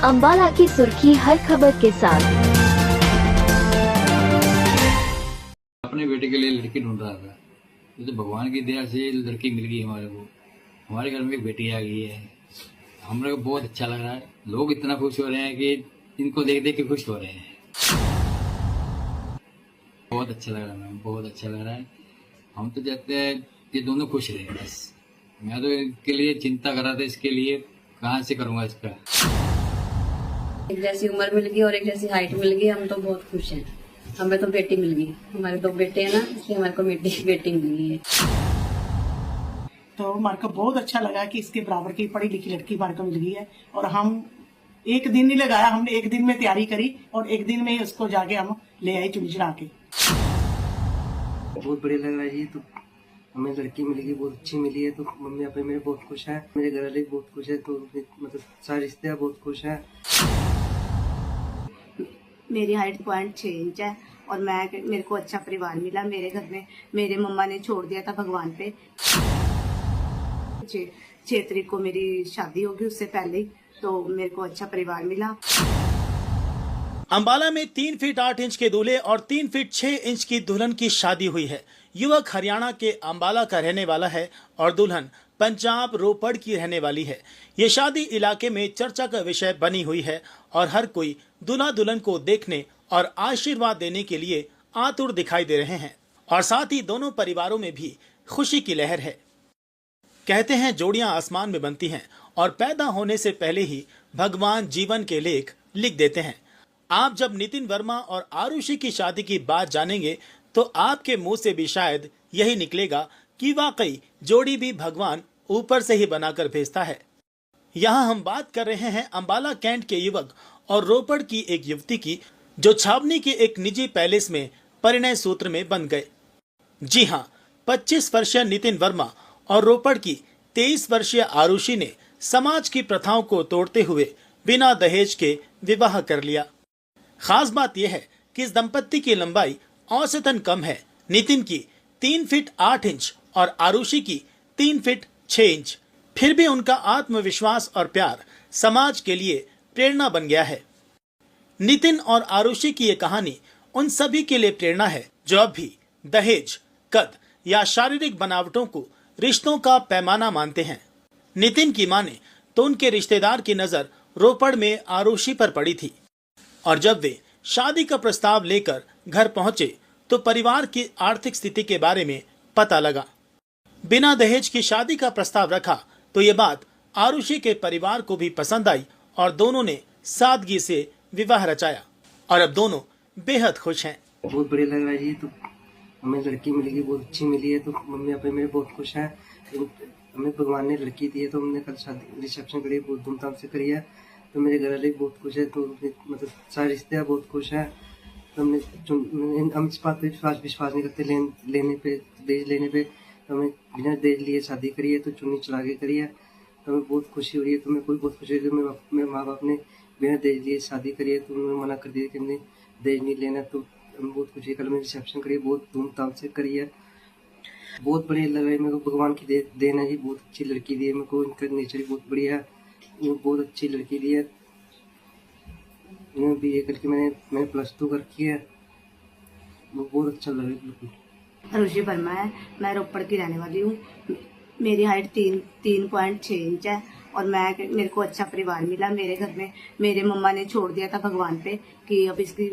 अंबाला की सुर्खी हर खबर के साथ। अपने बेटे के लिए लड़की ढूंढ रहा था, ये तो भगवान की दया से लड़की मिल गई हमारे को। हमारे घर में एक बेटी आ गई है, हम लोग को बहुत अच्छा लग रहा है। लोग इतना खुश हो रहे हैं कि इनको देख देख के खुश हो रहे हैं। बहुत अच्छा लग रहा है मैम, बहुत अच्छा लग रहा है। हम तो चाहते हैं कि दोनों खुश रहे बस। मैं तो इनके लिए चिंता कर रहा था, इसके लिए कहाँ से करूँगा इसका। एक जैसी उम्र मिल गई और एक जैसी हाइट मिल गई, हम तो बहुत खुश हैं। हमें तो बेटी मिल गई, हमारे 2 बेटे हैं ना, इसलिए हमारे को बेटी मिल गई है। तो हमारे को बहुत अच्छा लगा कि इसके बराबर की पढ़ी लिखी लड़की हमारे को मिल गई है। और हम एक दिन नहीं लगाया, हमने एक दिन में तैयारी करी और एक दिन में उसको जाके हम ले आए चुनी चढ़ा के। बहुत बढ़िया लग रहा है जी। तो हमें लड़की मिल गई, बहुत अच्छी मिली है। तो मम्मी पापा मेरे बहुत खुश है, मेरे घर वाले बहुत खुश है। तो मतलब सारे रिश्तेदार बहुत खुश हैं। मेरी हाइट 6 इंच है और मेरे को अच्छा परिवार मिला। मेरे घर में मेरे मम्मा ने छोड़ दिया था भगवान पे। 6 तारीख को मेरी शादी होगी, उससे पहले ही तो मेरे को अच्छा परिवार मिला। अंबाला में 3 फीट 8 इंच के दूल्हे और 3 फीट 6 इंच की दुल्हन की शादी हुई है। युवक हरियाणा के अंबाला का रहने वाला है और दुल्हन पंजाब रोपड़ की रहने वाली है। ये शादी इलाके में चर्चा का विषय बनी हुई है और हर कोई दूल्हा दुल्हन को देखने और आशीर्वाद देने के लिए आतुर दिखाई दे रहे हैं और साथ ही दोनों परिवारों में भी खुशी की लहर है। कहते हैं जोड़ियां आसमान में बनती हैं और पैदा होने से पहले ही भगवान जीवन के लेख लिख देते हैं। आप जब नितिन वर्मा और आरुषि की शादी की बात जानेंगे तो आपके मुंह से भी शायद यही निकलेगा कि वाकई जोड़ी भी भगवान ऊपर से ही बनाकर भेजता है। यहाँ हम बात कर रहे हैं अंबाला कैंट के युवक और रोपड़ की एक युवती की, जो छावनी के एक निजी पैलेस में परिणय सूत्र में बन गए। जी हाँ, 25 वर्षीय नितिन वर्मा और रोपड़ की 23 वर्षीय आरुषि ने समाज की प्रथाओं को तोड़ते हुए बिना दहेज के विवाह कर लिया। खास बात यह है कि इस दंपत्ति की लंबाई औसतन कम है। नितिन की 3 फीट 8 इंच और आरुषि की 3 फीट 6 इंच। फिर भी उनका आत्मविश्वास और प्यार समाज के लिए प्रेरणा बन गया है। नितिन और आरुषि की ये कहानी उन सभी के लिए प्रेरणा है जो अब भी दहेज, कद या शारीरिक बनावटों को रिश्तों का पैमाना मानते हैं। नितिन की माने तो उनके रिश्तेदार की नजर रोपड़ में आरुषि पर पड़ी थी और जब वे शादी का प्रस्ताव लेकर घर पहुंचे तो परिवार की आर्थिक स्थिति के बारे में पता लगा। बिना दहेज की शादी का प्रस्ताव रखा तो ये बात आरुषि के परिवार को भी पसंद आई और दोनों ने सादगी से विवाह रचाया और अब दोनों बेहद खुश हैं। बहुत बढ़िया लग रहा है जी। तो हमें लड़की मिल गई, बहुत अच्छी मिली है। तो मम्मी पापा मेरे बहुत खुश हैं। हमें भगवान ने लड़की दी है, तो हमने कल शादी रिसेप्शन करी, बहुत धूमधाम से करी है। तो मेरे घर वाले बहुत खुश है। तो मतलब सारे रिश्तेदार बहुत खुश हैं। तो हम इस बात पे विश्वास नहीं करते दहेज लेने पे। तो हमें बिना दहेज लिए शादी करी है, तो चुन्नी चला के करी है। तो हमें बहुत खुशी हो रही है। तो मेरे को बहुत खुशी हो रही है। मेरे माँ बाप ने बिना दहेज लिए शादी करी है, तो उन्होंने मना कर दिया कि हमने दहेज नहीं लेना। तो हम बहुत खुशी, कल मैंने रिसेप्शन करी है, बहुत धूमधाम से करी है। बहुत बढ़िया लग रहा है मेरे को। भगवान की देन है जी, बहुत अच्छी लड़की दी है मेरे को। इनका नेचर भी बहुत बढ़िया है, बहुत अच्छी लड़की दी है। BA करके मैंने +2 करकी है। वो बहुत अच्छा लग रहा है। आरुषि वर्मा है, मैं रोपड़ की रहने वाली हूँ। मेरी हाइट 3.6 इंच है और मेरे को अच्छा परिवार मिला। मेरे घर में मेरे मम्मा ने छोड़ दिया था भगवान पे कि अब इसकी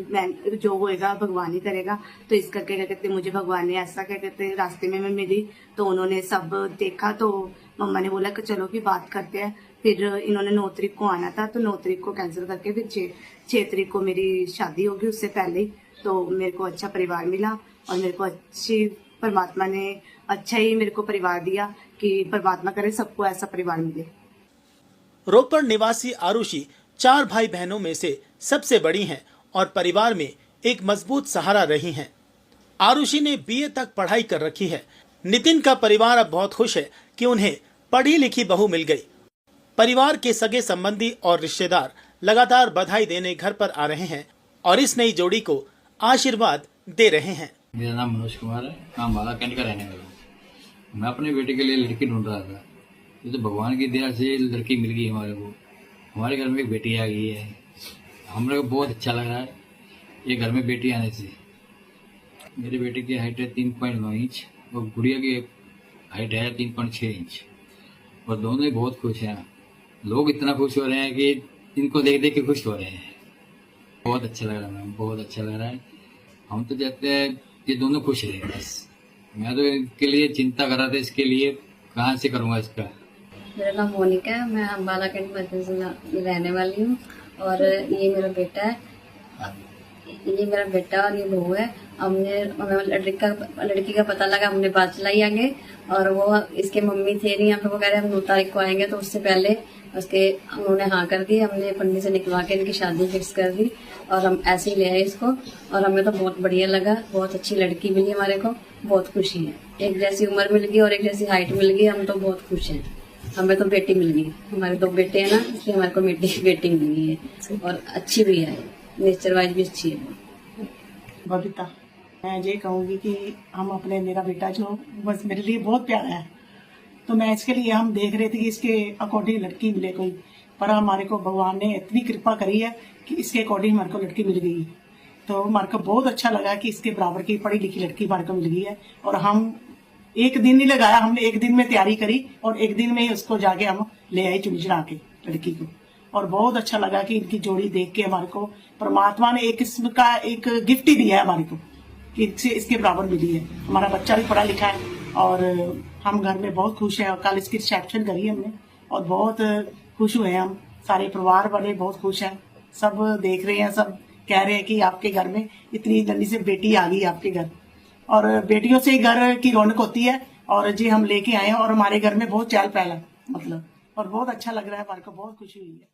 जो होएगा भगवान ही करेगा। तो इस करके क्या कहते मुझे भगवान ने ऐसा क्या कहते रास्ते में मैं मिली, तो उन्होंने सब देखा। तो मम्मा ने बोला कि चलो कि बात करते हैं। फिर इन्होंने 9 तारीख को आना था, तो 9 तारीख को कैंसिल करके फिर 6 तारीख को मेरी शादी होगी, उससे पहले ही तो मेरे को अच्छा परिवार मिला और मेरे को अच्छी परमात्मा ने अच्छा ही मेरे को परिवार दिया कि परमात्मा करे सबको ऐसा परिवार मिले। रोपड़ निवासी आरुषि 4 भाई बहनों में से सबसे बड़ी हैं और परिवार में एक मजबूत सहारा रही हैं। आरुषि ने BA तक पढ़ाई कर रखी है। नितिन का परिवार अब बहुत खुश है कि उन्हें पढ़ी लिखी बहू मिल गई। परिवार के सगे संबंधी और रिश्तेदार लगातार बधाई देने घर पर आ रहे हैं और इस नई जोड़ी को आशीर्वाद दे रहे हैं। मेरा नाम मनोज कुमार है, अंबाला कैंट का रहने वाला हूँ। मैं अपने बेटे के लिए लड़की ढूंढ रहा था, ये तो भगवान की दया से लड़की मिल गई हमारे को। हमारे घर में एक बेटी आ गई है। हम लोग को बहुत अच्छा लग रहा है ये घर में बेटी आने से। मेरे बेटे की हाइट है 3.9 इंच और गुड़िया की हाइट है 3.6 इंच और दोनों ही बहुत खुश हैं। लोग इतना खुश हो रहे हैं कि इनको देख देख के खुश हो रहे हैं। बहुत अच्छा लग रहा है मैम, बहुत अच्छा लग रहा है। हम तो चाहते हैं ये दोनों खुश रहे बस। मैं तो इनके लिए चिंता कर रहा था, इसके लिए कहाँ से करूँगा इसका। मेरा नाम मोनिका है, मैं अम्बाला कैंट मध्य से रहने वाली हूँ और ये मेरा बेटा है। ये मेरा बेटा और ये बहू है। हमें लड़की का पता लगा, हमने बात चलाई आगे और वो इसके मम्मी थे नहीं यहाँ पे। वो कह रहे हम 9 तारीख को आएंगे, तो उससे पहले उसके उन्होंने हाँ कर दी। हमने पंडित से निकलवा के इनकी शादी फिक्स कर दी और हम ऐसे ही ले आए इसको और हमें तो बहुत बढ़िया लगा। बहुत अच्छी लड़की मिली हमारे को, बहुत खुशी है। एक जैसी उम्र मिल गई और एक जैसी हाइट मिल गई, हम तो बहुत खुश हैं। हमें तो बेटी मिल गई, हमारे 2 बेटे हैं ना, इसलिए हमारे को बेटी मिल गई है और अच्छी भी है, नेचर वाइज भी अच्छी है। बबीता, मैं ये कहूँगी कि हम अपने मेरा बेटा जो बस मेरे लिए बहुत प्यारा है, तो मैं इसके लिए हम देख रहे थे कि इसके अकॉर्डिंग लड़की मिले कोई, पर हमारे को भगवान ने इतनी कृपा करी है कि इसके अकॉर्डिंग हमारे को लड़की मिल गई। तो हमारे को बहुत अच्छा लगा कि इसके बराबर की पढ़ी लिखी लड़की हमारे को मिल गई है। और हम एक दिन नहीं लगाया, हमने एक दिन में तैयारी करी और एक दिन में ही उसको जाके हम ले आए चुनी चढ़ा के लड़की को। और बहुत अच्छा लगा कि इनकी जोड़ी देख के हमारे को परमात्मा ने एक किस्म का एक गिफ्ट ही दिया है हमारे को कि इसके बराबर मिली है। हमारा बच्चा भी पढ़ा लिखा है और हम घर में बहुत खुश हैं। और कल इसकी रिसेप्शन करी हमने और बहुत खुश हुए हैं हम, सारे परिवार वाले बहुत खुश हैं। सब देख रहे हैं, सब कह रहे हैं कि आपके घर में इतनी जल्दी से बेटी आ गई आपके घर। और बेटियों से घर की रौनक होती है और जी हम लेके आए हैं और हमारे घर में बहुत चहल पहल है मतलब, और बहुत अच्छा लग रहा है, हमारे को बहुत खुशी हुई है।